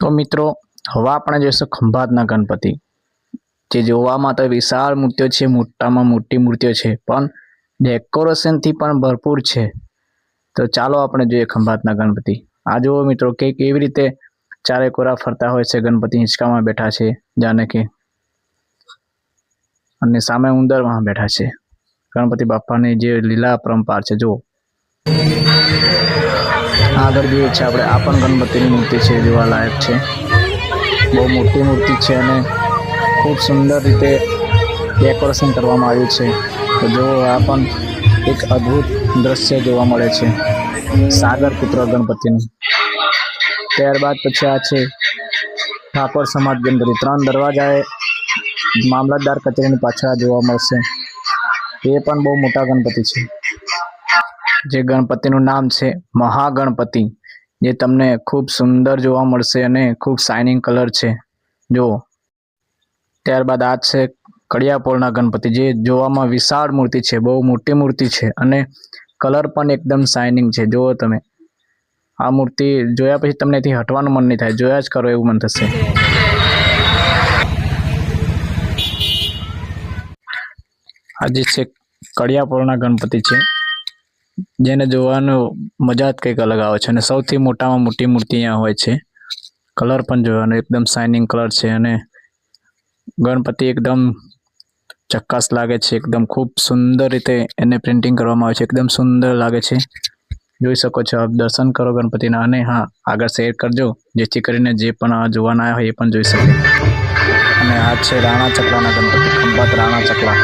તો મિત્રો હવે આપણે જોઈશું ખંભાતના ગણપતિ, જે જોવામાં તો વિશાળ મૂર્તિઓ છે, મોટામાં મોટી મૂર્તિઓ છે, પણ ડેકોરેશનથી પણ ભરપૂર છે। તો ચાલો આપણે જોઈએ ખંભાતના ગણપતિ। આ જુઓ મિત્રો કે કેવી રીતે ચારે કોરા ફરતા હોય છે, ગણપતિ હિંચકામાં બેઠા છે જાણે કે, અને સામે ઉંદરમાં બેઠા છે। ગણપતિ બાપાની જે લીલા પરંપાર છે જો આગળ જોઈએ છે આપણે, આ પણ ગણપતિની મૂર્તિ છે, જોવા લાયક છે। બહુ મોટી મૂર્તિ છે અને ખૂબ સુંદર રીતે ડેકોરેશન કરવામાં આવ્યું છે। તો જો આ પણ એક અદ્ભુત દ્રશ્ય જોવા મળે છે સાગર પુત્ર ગણપતિનું। ત્યારબાદ પછી આ છે ઠાકોર સમાજ ગણપતિ, 3 દરવાજાએ મામલતદાર કચેરીની પાછળ જોવા મળશે। એ પણ બહુ મોટા ગણપતિ છે, જે ગણપતિનું નામ છે મહાગણપતિ, જે તમને ખૂબ સુંદર જોવા મળશે અને ખૂબ શાઇનિંગ કલર છે જો। ત્યારબાદ આ છે કડિયાપોળના ગણપતિ, જે જોવામાં વિશાળ મૂર્તિ છે, બહુ મોટી મૂર્તિ છે અને કલર પણ એકદમ શાઇનિંગ છે। જુઓ તમે, આ મૂર્તિ જોયા પછી તમને એથી હટવાનું મન નહીં થાય, જોયા જ કરો એવું મન થશે। આ જે છે કડિયાપોળના ગણપતિ છે, જેને જોવાનો મજા જ કંઈક અલગ આવે છે અને સૌથી મોટામાં મોટી મૂર્તિ અહીંયા હોય છે। કલર પણ જોવાનો એકદમ શાઇનિંગ કલર છે અને ગણપતિ એકદમ ચક્કાસ લાગે છે, એકદમ ખૂબ સુંદર રીતે એને પ્રિન્ટિંગ કરવામાં આવે છે, એકદમ સુંદર લાગે છે। જોઈ શકો છો, આપ દર્શન કરો ગણપતિના, અને હા, આગળ શેર કરજો જેથી કરીને જે પણ આ જોવાના આવ્યા હોય એ પણ જોઈ શકે। અને આ છે રાણા ચકલાના ગણપતિ, ખંભાત રાણા ચકલા।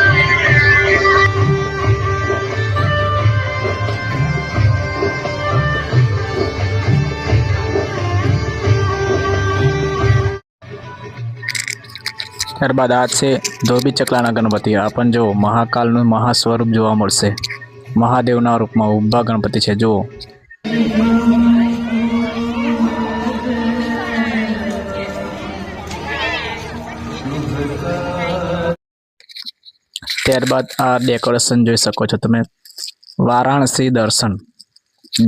ત્યારબાદ આ છે ધોબી ચકલાના ગણપતિ, આ પણ જો મહાકાલનું મહા સ્વરૂપ જોવા મળશે, મહાદેવના રૂપમાં ઊભા ગણપતિ છે જુઓ। ત્યારબાદ આ ડેકોરેશન જોઈ શકો છો તમે, વારાણસી દર્શન,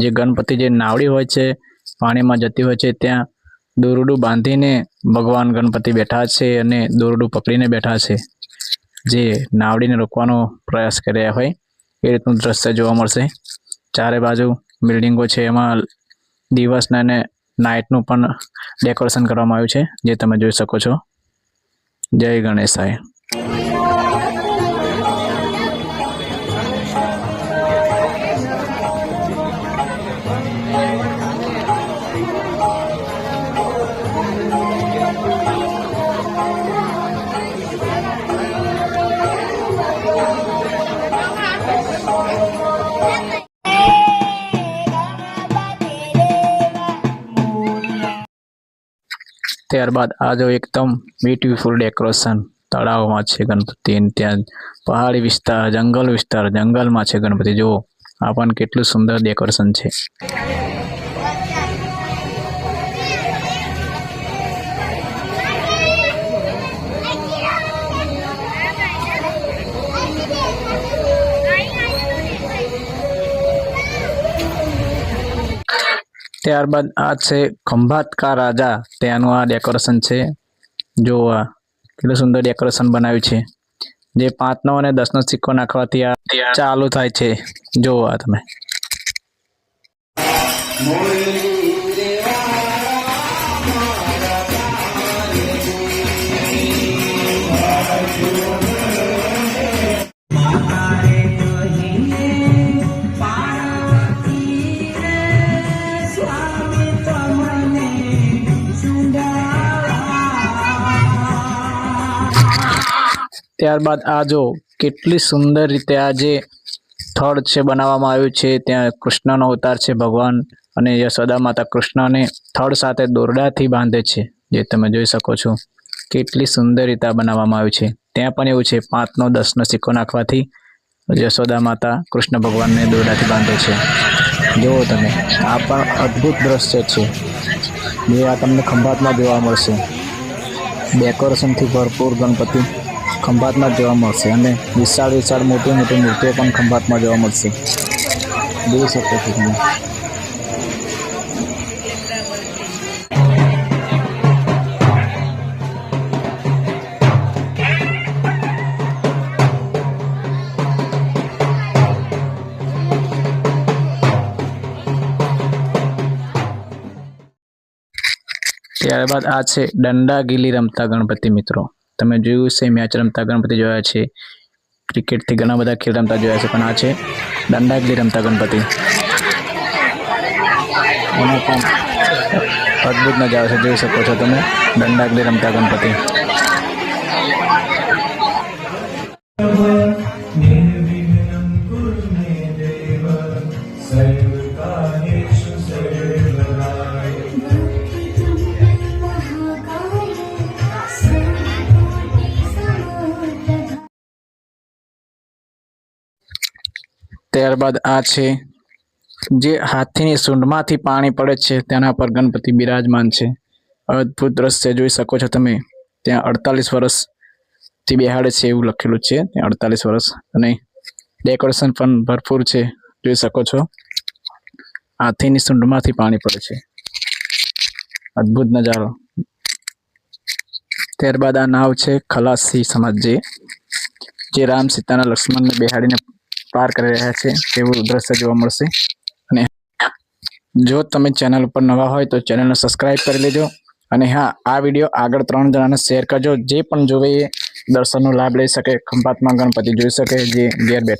જે ગણપતિ જે નાવડી હોય છે પાણીમાં જતી હોય છે, ત્યાં દોરડું બાંધીને ભગવાન ગણપતિ બેઠા છે અને દોરડું પકડીને બેઠા છે, જે નાવડીને રોકવાનો પ્રયાસ કરી રહ્યા હોય એ રીતનું દ્રશ્ય જોવા મળશે। ચારે બાજુ બિલ્ડિંગો છે, એમાં દિવસના અને નાઇટનું પણ ડેકોરેશન કરવામાં આવ્યું છે, જે તમે જોઈ શકો છો। જય ગણેશાય। ત્યારબાદ આ જો એકદમ બ્યુટીફુલ ડેકોરેશન, તળાવમાં છે ગણપતિ, ત્યાં પહાડી વિસ્તાર, જંગલમાં છે ગણપતિ જુઓ। આ પણ કેટલું સુંદર ડેકોરેશન છે। ત્યારબાદ આ છે ખંભાત કા રાજા, ત્યાંનું આ ડેકોરેશન છે જો। આ કેટલું સુંદર ડેકોરેશન બનાવ્યું છે, જે 5નો અને 10નો સિક્કો નાખવાથી આ ચાલુ થાય છે જો। આ તમે ત્યારબાદ આ જો કેટલી સુંદર રીતે આ જે થડ છે બનાવવામાં આવ્યું છે, ત્યાં કૃષ્ણનો અવતાર છે ભગવાન, અને યશોદા માતા કૃષ્ણને થડ સાથે દોરડાથી બાંધે છે, જે તમે જોઈ શકો છો। કેટલી સુંદર રીતે બનાવવામાં આવ્યું છે। ત્યાં પણ એવું છે, 5નો 10નો સિક્કો નાખવાથી યશોદા માતા કૃષ્ણ ભગવાનને દોરડાથી બાંધે છે। જુઓ તમે, આ પણ અદ્ભુત દ્રશ્ય છે, જે આ તમને ખંભાતમાં જોવા મળશે। ડેકોરેશનથી ભરપૂર ગણપતિ ખંભાતમાં જોવા મળશે, અને વિશાળ મોટી મૂર્તિઓ પણ ખંભાતમાં જોવા મળશે, જોઈ શકો છો તમે। ત્યારબાદ આ છે દંડા ગીલી રમતા ગણપતિ મિત્રો. તમે જોયું છે મેચ રમતા ગણપતિ જોયા છે, ક્રિકેટથી ઘણા બધા ખેલ રમતા જોયા છે, પણ આ છે દંડા ગીલી રમતા ગણપતિ. એનો પણ અદ્ભુત નજારો છે, જોઈ શકો છો તમે દંડા ગીલી રમતા ગણપતિ. ત્યારબાદ આ છે જે હાથીની સૂંઢમાંથી પાણી પડે છે તેના પર ગણપતિ બિરાજમાન છે. અદ્ભુત દ્રશ્ય જોઈ શકો છો તમે. ત્યાં 48 વર્ષથી બેહાડે છે એવું લખેલું છે, ત્યાં 48 વર્ષ, અને ડેકોરેશન પણ ભરપૂર છે, જોઈ શકો છો. હાથીની સૂંઢમાંથી પાણી પડે છે, અદ્ભુત નજારો. ત્યારબાદ આ નાવ છે ખલાસી સમાજ જે રામ સીતાના લક્ષ્મણને બેહાડીને પાર કરી રહ્યા છે તેવું દ્રશ્ય જોવા મળશે. અને જો તમે ચેનલ ઉપર નવા હોય તો ચેનલને સબસ્ક્રાઇબ કરી લેજો. અને હા, આ વિડીયો આગળ 3 જણાને શેર કરજો, જે પણ જોવે એ દર્શનનો લાભ લઈ શકે, ખંભાતમાં ગણપતિ જોઈ શકે, જે ઘેર બેઠા